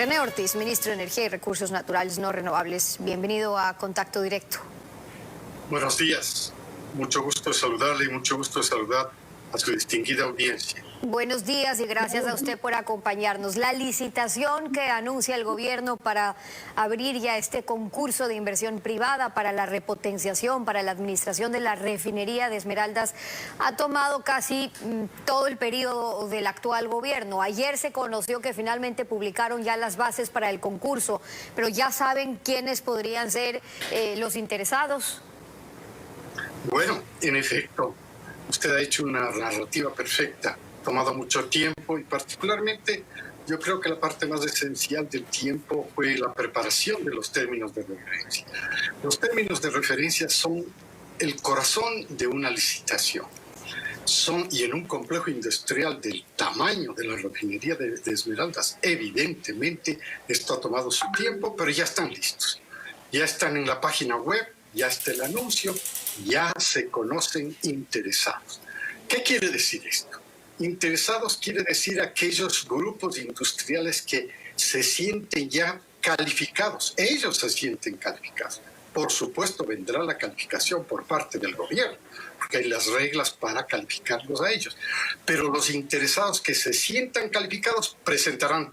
René Ortiz, ministro de Energía y Recursos Naturales No Renovables. Bienvenido a Contacto Directo. Buenos días. Mucho gusto de saludarle y mucho gusto de saludar a su distinguida audiencia. Buenos días y gracias a usted por acompañarnos. La licitación que anuncia el gobierno para abrir ya este concurso de inversión privada para la repotenciación, para la administración de la refinería de Esmeraldas, ha tomado casi todo el periodo del actual gobierno. Ayer se conoció que finalmente publicaron ya las bases para el concurso, pero ¿ya saben quiénes podrían ser los interesados? Bueno, en efecto, usted ha hecho una narrativa perfecta. Ha tomado mucho tiempo y particularmente yo creo que la parte más esencial del tiempo fue la preparación de los términos de referencia. Los términos de referencia son el corazón de una licitación. Y en un complejo industrial del tamaño de la refinería de Esmeraldas, evidentemente esto ha tomado su tiempo, pero ya están listos. Ya están en la página web, ya está el anuncio, ya se conocen interesados. ¿Qué quiere decir esto? Interesados quiere decir aquellos grupos industriales que se sienten ya calificados. Ellos se sienten calificados. Por supuesto, vendrá la calificación por parte del gobierno, porque hay las reglas para calificarlos a ellos. Pero los interesados que se sientan calificados presentarán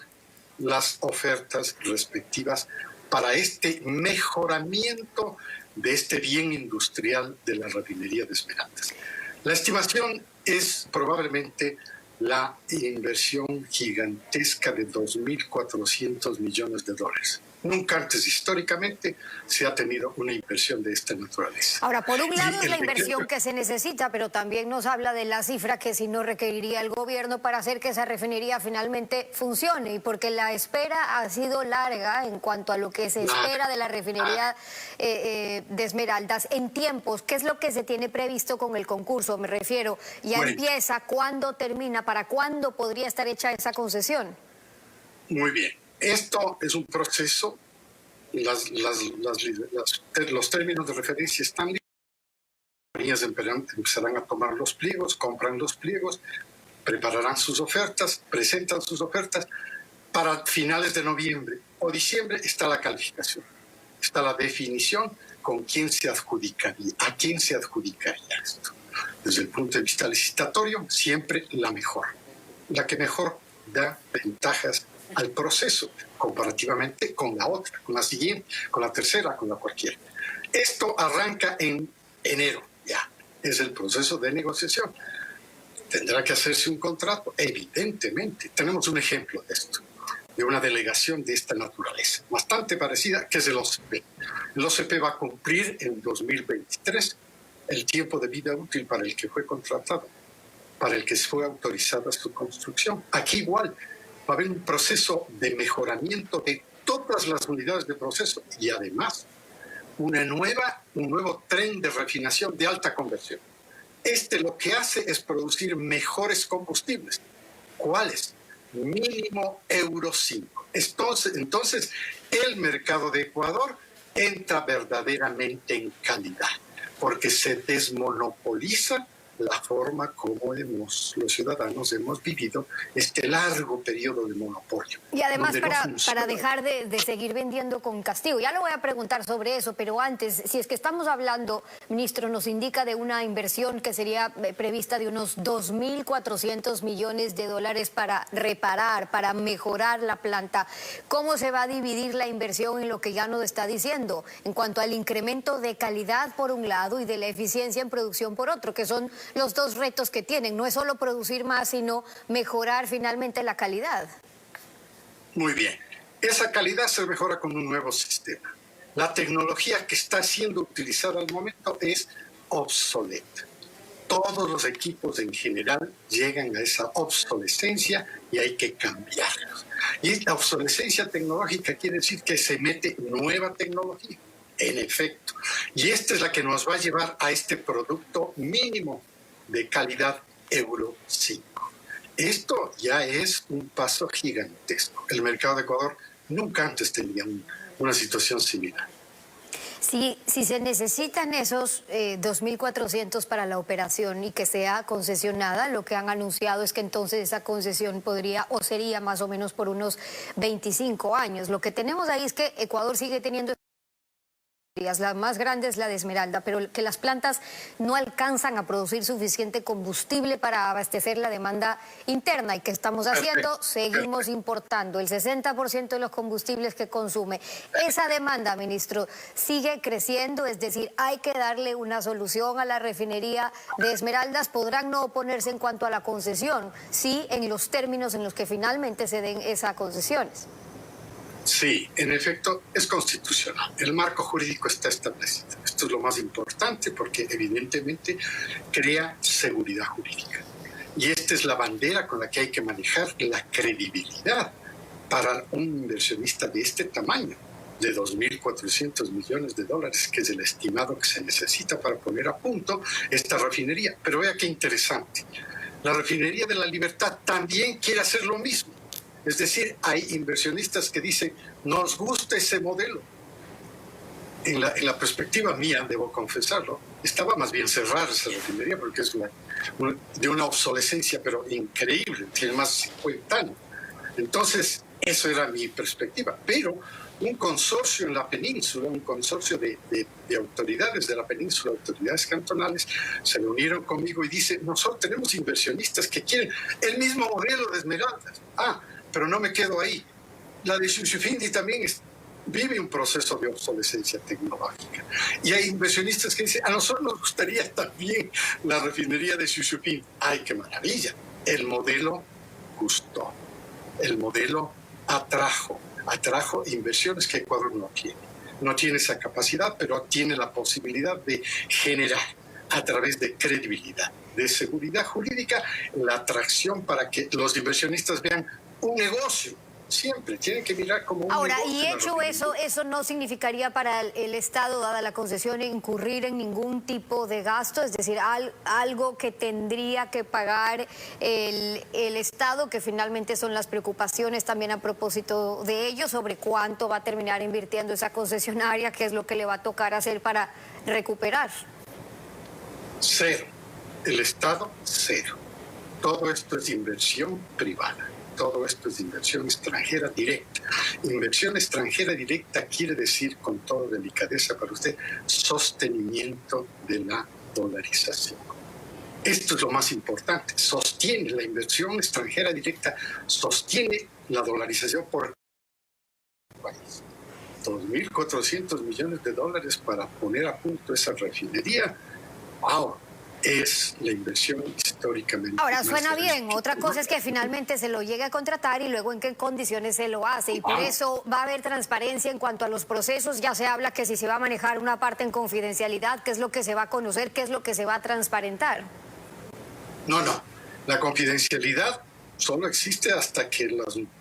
las ofertas respectivas para este mejoramiento de este bien industrial de la refinería de Esmeraldas. La estimación es probablemente la inversión gigantesca de 2.400 millones de dólares. Nunca antes históricamente se ha tenido una inversión de esta naturaleza. Ahora, por un lado es la inversión que se necesita, pero también nos habla de la cifra que si no requeriría el gobierno para hacer que esa refinería finalmente funcione, y porque la espera ha sido larga en cuanto a lo que se espera de la refinería de Esmeraldas en tiempos. ¿Qué es lo que se tiene previsto con el concurso? Me refiero, ¿ya empieza? ¿Cuándo termina? ¿Para cuándo podría estar hecha esa concesión? Muy bien. Esto es un proceso, los términos de referencia están listos, las compañías empezarán a tomar los pliegos, compran los pliegos, prepararán sus ofertas, presentan sus ofertas. Para finales de noviembre o diciembre está la calificación, está la definición con quién se adjudicaría, a quién se adjudicaría esto. Desde el punto de vista licitatorio, siempre la mejor, la que mejor da ventajas al proceso, comparativamente con la otra, con la siguiente, con la tercera, con la cualquiera. Esto arranca en enero, ya, es el proceso de negociación. Tendrá que hacerse un contrato, evidentemente. Tenemos un ejemplo de esto, de una delegación de esta naturaleza, bastante parecida, que es el OCP. El OCP va a cumplir en 2023 el tiempo de vida útil para el que fue contratado, para el que fue autorizada su construcción. Aquí igual, va a haber un proceso de mejoramiento de todas las unidades de proceso y además un nuevo tren de refinación de alta conversión. Lo que hace es producir mejores combustibles. ¿Cuáles? Mínimo Euro 5. Entonces, el mercado de Ecuador entra verdaderamente en calidad, porque se desmonopoliza la forma como los ciudadanos hemos vivido este largo periodo de monopolio. Y además para dejar de seguir vendiendo con castigo. Ya le voy a preguntar sobre eso, pero antes, si es que estamos hablando, ministro, nos indica de una inversión que sería prevista de unos 2.400 millones de dólares para reparar, para mejorar la planta. ¿Cómo se va a dividir la inversión en lo que ya nos está diciendo? En cuanto al incremento de calidad por un lado y de la eficiencia en producción por otro, que son los dos retos que tienen. No es solo producir más, sino mejorar finalmente la calidad. Muy bien. Esa calidad se mejora con un nuevo sistema. La tecnología que está siendo utilizada al momento es obsoleta. Todos los equipos en general llegan a esa obsolescencia y hay que cambiarlos. Y la obsolescencia tecnológica quiere decir que se mete nueva tecnología. En efecto. Y esta es la que nos va a llevar a este producto mínimo de calidad Euro 5. Esto ya es un paso gigantesco. El mercado de Ecuador nunca antes tenía una situación similar. Si se necesitan esos 2.400 para la operación y que sea concesionada, lo que han anunciado es que entonces esa concesión podría o sería más o menos por unos 25 años. Lo que tenemos ahí es que Ecuador sigue teniendo... La más grande es la de Esmeralda, pero que las plantas no alcanzan a producir suficiente combustible para abastecer la demanda interna. ¿Y qué estamos haciendo? Seguimos importando el 60% de los combustibles que consume. Esa demanda, ministro, sigue creciendo, es decir, hay que darle una solución a la refinería de Esmeraldas. Podrán no oponerse en cuanto a la concesión, sí, en los términos en los que finalmente se den esas concesiones. Sí, en efecto, es constitucional. El marco jurídico está establecido. Esto es lo más importante porque evidentemente crea seguridad jurídica. Y esta es la bandera con la que hay que manejar la credibilidad para un inversionista de este tamaño, de 2.400 millones de dólares, que es el estimado que se necesita para poner a punto esta refinería. Pero vea qué interesante. La refinería de La Libertad también quiere hacer lo mismo. Es decir, hay inversionistas que dicen, nos gusta ese modelo. En la perspectiva mía, debo confesarlo, estaba más bien cerrar esa refinería porque es de una obsolescencia, pero increíble, tiene más de 50 años. Entonces, eso era mi perspectiva. Pero un consorcio en la península, un consorcio de autoridades de la península, autoridades cantonales, se reunieron conmigo y dicen, nosotros tenemos inversionistas que quieren el mismo modelo de Esmeraldas. Pero no me quedo ahí. La de Shushufindi también vive un proceso de obsolescencia tecnológica. Y hay inversionistas que dicen, a nosotros nos gustaría también la refinería de Shushufindi. ¡Ay, qué maravilla! El modelo gustó. El modelo atrajo inversiones que Ecuador no tiene. No tiene esa capacidad, pero tiene la posibilidad de generar a través de credibilidad, de seguridad jurídica, la atracción para que los inversionistas vean un negocio. Siempre tienen que mirar como un Ahora, negocio. Ahora, y hecho eso no significaría para el Estado, dada la concesión, incurrir en ningún tipo de gasto, es decir, algo que tendría que pagar el Estado, que finalmente son las preocupaciones también a propósito de ello, sobre cuánto va a terminar invirtiendo esa concesionaria, qué es lo que le va a tocar hacer para recuperar. Cero. El Estado, cero. Todo esto es inversión privada. Todo esto es inversión extranjera directa. Inversión extranjera directa quiere decir, con toda delicadeza para usted, sostenimiento de la dolarización. Esto es lo más importante. Sostiene la inversión extranjera directa, sostiene la dolarización por el país. 2.400 millones de dólares para poner a punto esa refinería. ¡Wow! Es la inversión históricamente. Ahora, suena bien. Otra cosa es que finalmente se lo llegue a contratar y luego en qué condiciones se lo hace. Y por eso va a haber transparencia en cuanto a los procesos. Ya se habla que si se va a manejar una parte en confidencialidad, qué es lo que se va a conocer, qué es lo que se va a transparentar. No. La confidencialidad solo existe hasta que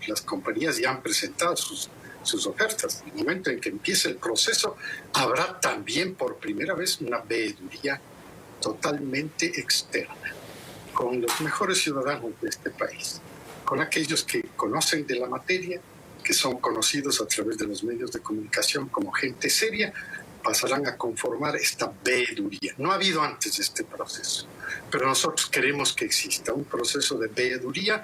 las compañías ya han presentado sus ofertas. En el momento en que empiece el proceso, habrá también por primera vez una veeduría totalmente externa, con los mejores ciudadanos de este país, con aquellos que conocen de la materia, que son conocidos a través de los medios de comunicación como gente seria, pasarán a conformar esta veeduría. No ha habido antes este proceso, pero nosotros queremos que exista un proceso de veeduría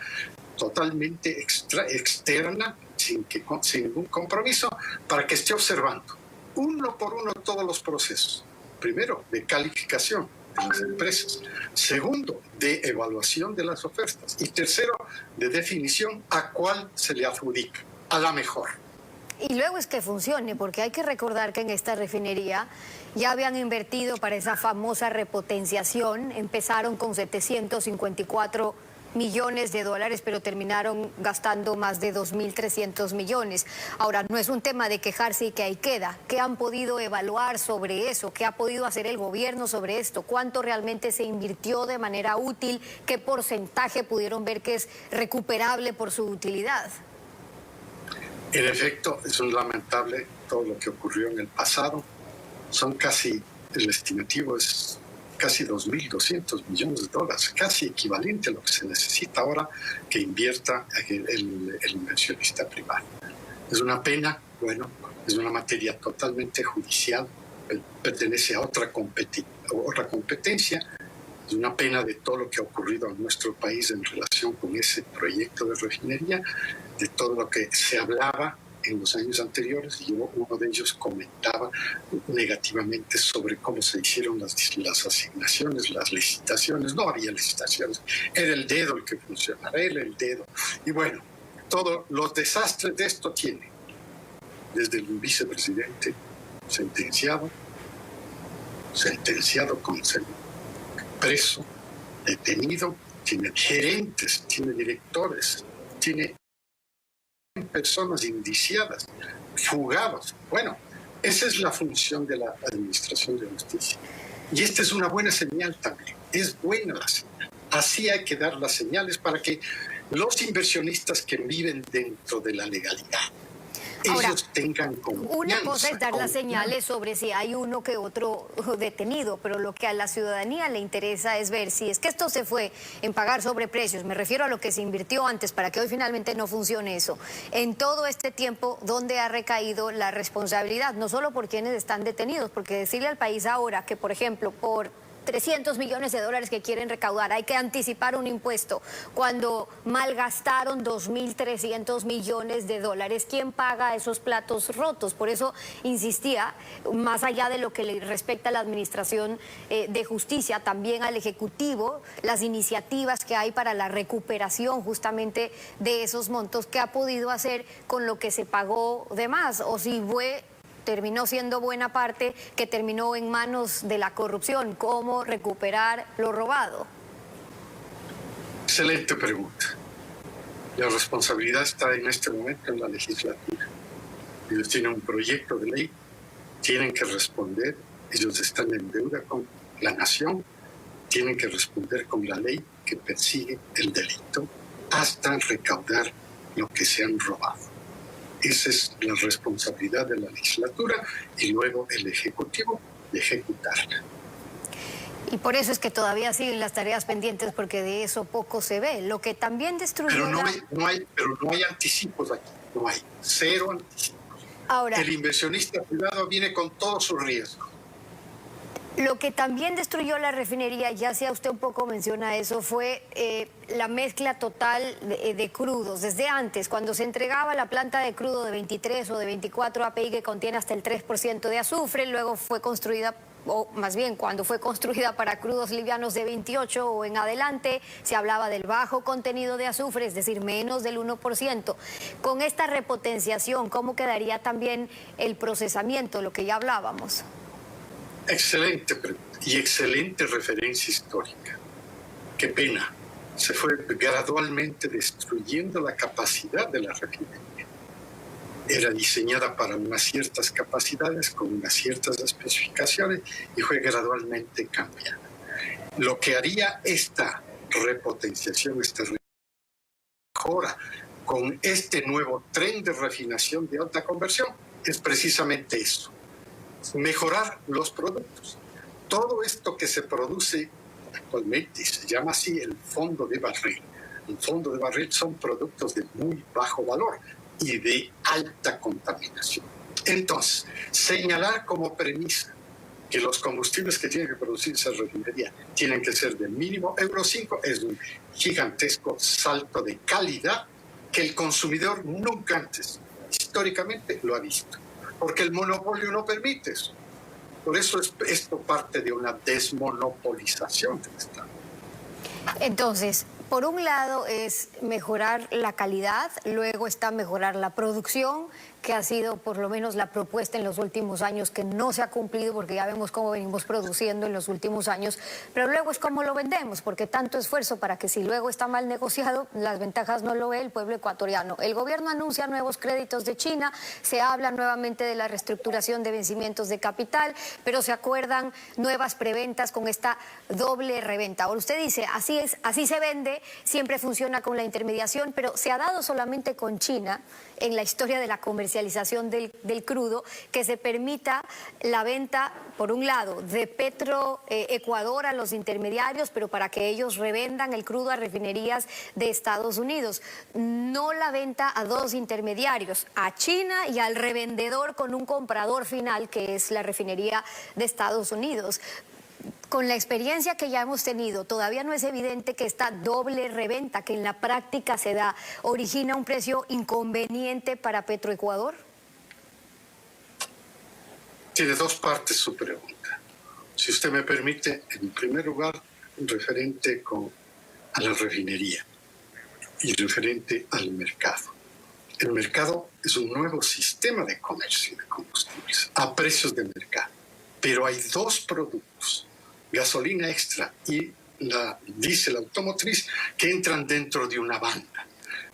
totalmente externa, sin ningún compromiso, para que esté observando uno por uno todos los procesos. Primero, de calificación de las empresas. Segundo, de evaluación de las ofertas. Y tercero, de definición a cuál se le adjudica, a la mejor. Y luego es que funcione, porque hay que recordar que en esta refinería ya habían invertido para esa famosa repotenciación. Empezaron con 754 millones de dólares, pero terminaron gastando más de 2.300 millones. Ahora, no es un tema de quejarse y que ahí queda. ¿Qué han podido evaluar sobre eso? ¿Qué ha podido hacer el gobierno sobre esto? ¿Cuánto realmente se invirtió de manera útil? ¿Qué porcentaje pudieron ver que es recuperable por su utilidad? En efecto, es un lamentable todo lo que ocurrió en el pasado. Son casi, el estimativo es casi 2.200 millones de dólares, casi equivalente a lo que se necesita ahora que invierta el inversionista privado. Es una pena, bueno, es una materia totalmente judicial, pertenece a otra competencia. Es una pena de todo lo que ha ocurrido en nuestro país en relación con ese proyecto de refinería, de todo lo que se hablaba en los años anteriores, y uno de ellos comentaba negativamente sobre cómo se hicieron las asignaciones, las licitaciones. No había licitaciones, era el dedo el que funcionaba, era el dedo. Y bueno, todos los desastres de esto tiene, desde el vicepresidente sentenciado con preso, detenido, tiene gerentes, tiene directores, tiene personas indiciadas, fugados. Bueno, esa es la función de la Administración de Justicia. Y esta es una buena señal también. Es buena la señal. Así hay que dar las señales para que los inversionistas que viven dentro de la legalidad, ahora, ellos tengan confianza. Una cosa es dar las señales sobre si hay uno que otro detenido, pero lo que a la ciudadanía le interesa es ver si es que esto se fue en pagar sobreprecios, me refiero a lo que se invirtió antes para que hoy finalmente no funcione eso. En todo este tiempo, ¿dónde ha recaído la responsabilidad? No solo por quienes están detenidos, porque decirle al país ahora que, por ejemplo, por 300 millones de dólares que quieren recaudar, hay que anticipar un impuesto cuando malgastaron 2.300 millones de dólares. ¿Quién paga esos platos rotos? Por eso insistía, más allá de lo que le respecta a la Administración de Justicia, también al Ejecutivo, las iniciativas que hay para la recuperación justamente de esos montos, ¿qué ha podido hacer con lo que se pagó de más? O si terminó siendo buena parte que terminó en manos de la corrupción. ¿Cómo recuperar lo robado? Excelente pregunta. La responsabilidad está en este momento en la legislatura. Ellos tienen un proyecto de ley, tienen que responder, ellos están en deuda con la nación, tienen que responder con la ley que persigue el delito hasta recaudar lo que se han robado. Esa es la responsabilidad de la legislatura y luego el Ejecutivo de ejecutarla. Y por eso es que todavía siguen las tareas pendientes, porque de eso poco se ve. Lo que también destruyó... Pero no hay anticipos aquí, no hay, cero anticipos. Ahora, el inversionista privado viene con todo su riesgo. Lo que también destruyó la refinería, ya sea usted un poco menciona eso, fue la mezcla total de crudos. Desde antes, cuando se entregaba la planta de crudo de 23 o de 24 API que contiene hasta el 3% de azufre, luego fue construida, o más bien cuando fue construida para crudos livianos de 28 o en adelante, se hablaba del bajo contenido de azufre, es decir, menos del 1%. Con esta repotenciación, ¿cómo quedaría también el procesamiento, lo que ya hablábamos? Excelente pregunta y excelente referencia histórica. Qué pena, se fue gradualmente destruyendo la capacidad de la refinería. Era diseñada para unas ciertas capacidades, con unas ciertas especificaciones, y fue gradualmente cambiada. Lo que haría esta repotenciación, esta mejora, con este nuevo tren de refinación de alta conversión, es precisamente eso. Mejorar los productos. Todo esto que se produce actualmente se llama así el fondo de barril. El fondo de barril son productos de muy bajo valor y de alta contaminación. Entonces, señalar como premisa que los combustibles que tiene que producir esa refinería tienen que ser de mínimo Euro 5 es un gigantesco salto de calidad que el consumidor nunca antes, históricamente, lo ha visto. Porque el monopolio no permite eso. Por eso esto parte de una desmonopolización del Estado. Entonces, por un lado es mejorar la calidad, luego está mejorar la producción, que ha sido por lo menos la propuesta en los últimos años, que no se ha cumplido porque ya vemos cómo venimos produciendo en los últimos años, pero luego es cómo lo vendemos, porque tanto esfuerzo para que si luego está mal negociado, las ventajas no lo ve el pueblo ecuatoriano. El gobierno anuncia nuevos créditos de China, se habla nuevamente de la reestructuración de vencimientos de capital, pero se acuerdan nuevas preventas con esta doble reventa. Ahora usted dice, así es, así se vende doble, siempre funciona con la intermediación, pero se ha dado solamente con China en la historia de la comercialización del crudo, que se permita la venta, por un lado, de Petroecuador a los intermediarios, pero para que ellos revendan el crudo a refinerías de Estados Unidos. No la venta a dos intermediarios, a China y al revendedor con un comprador final, que es la refinería de Estados Unidos. Con la experiencia que ya hemos tenido, todavía no es evidente que esta doble reventa, que en la práctica se da, origina un precio inconveniente para Petroecuador. Tiene dos partes su pregunta. Si usted me permite, en primer lugar, referente a la refinería y referente al mercado. El mercado es un nuevo sistema de comercio de combustibles a precios de mercado, pero hay dos productos, gasolina extra y la diésel automotriz, que entran dentro de una banda.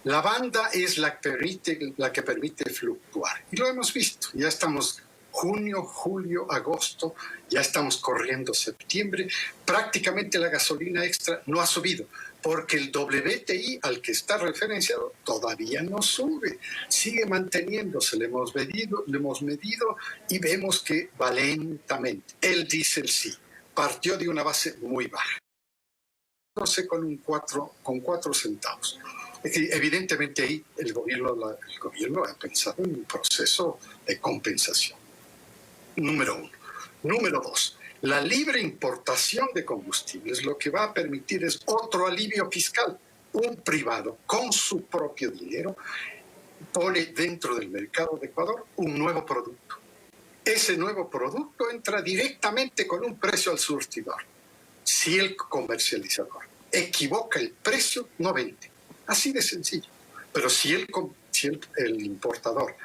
La banda es la que permite fluctuar. Y lo hemos visto. Ya estamos junio, julio, agosto, ya estamos corriendo septiembre. Prácticamente la gasolina extra no ha subido, porque el WTI al que está referenciado todavía no sube. Sigue manteniéndose. Le hemos medido y vemos que va lentamente. El diésel sí. Partió de una base muy baja, no sé, con 4 centavos. Evidentemente ahí el gobierno ha pensado en un proceso de compensación. Número uno. Número dos, la libre importación de combustibles lo que va a permitir es otro alivio fiscal. Un privado con su propio dinero pone dentro del mercado de Ecuador un nuevo producto. Ese nuevo producto entra directamente con un precio al surtidor. Si el comercializador equivoca el precio, no vende. Así de sencillo. Pero si el importador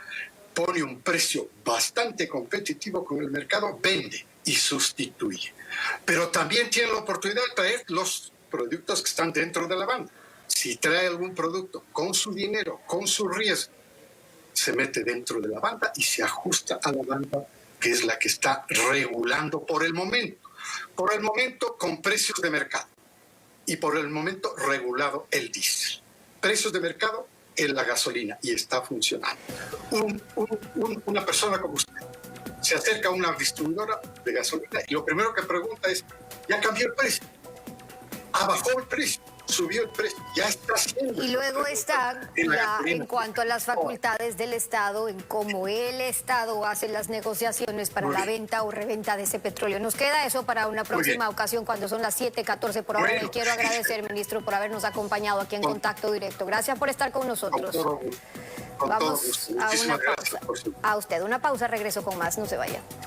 pone un precio bastante competitivo con el mercado, vende y sustituye. Pero también tiene la oportunidad de traer los productos que están dentro de la banda. Si trae algún producto con su dinero, con su riesgo, se mete dentro de la banda y se ajusta a la banda, que es la que está regulando por el momento. Por el momento con precios de mercado y por el momento regulado el diésel. Precios de mercado en la gasolina y está funcionando. Una persona como usted se acerca a una distribuidora de gasolina y lo primero que pregunta es, ¿ya cambió el precio? ¿Ha bajado el precio? Subió el precio, ya está haciendo. Y luego está en cuanto a las facultades del Estado, en cómo el Estado hace las negociaciones para la venta o reventa de ese petróleo. Nos queda eso para una próxima ocasión cuando son las 7:14 por ahora. Y quiero agradecer, ministro, por habernos acompañado aquí en Contacto Directo. Gracias por estar con nosotros. Vamos a una pausa. A usted, una pausa, regreso con más, no se vaya.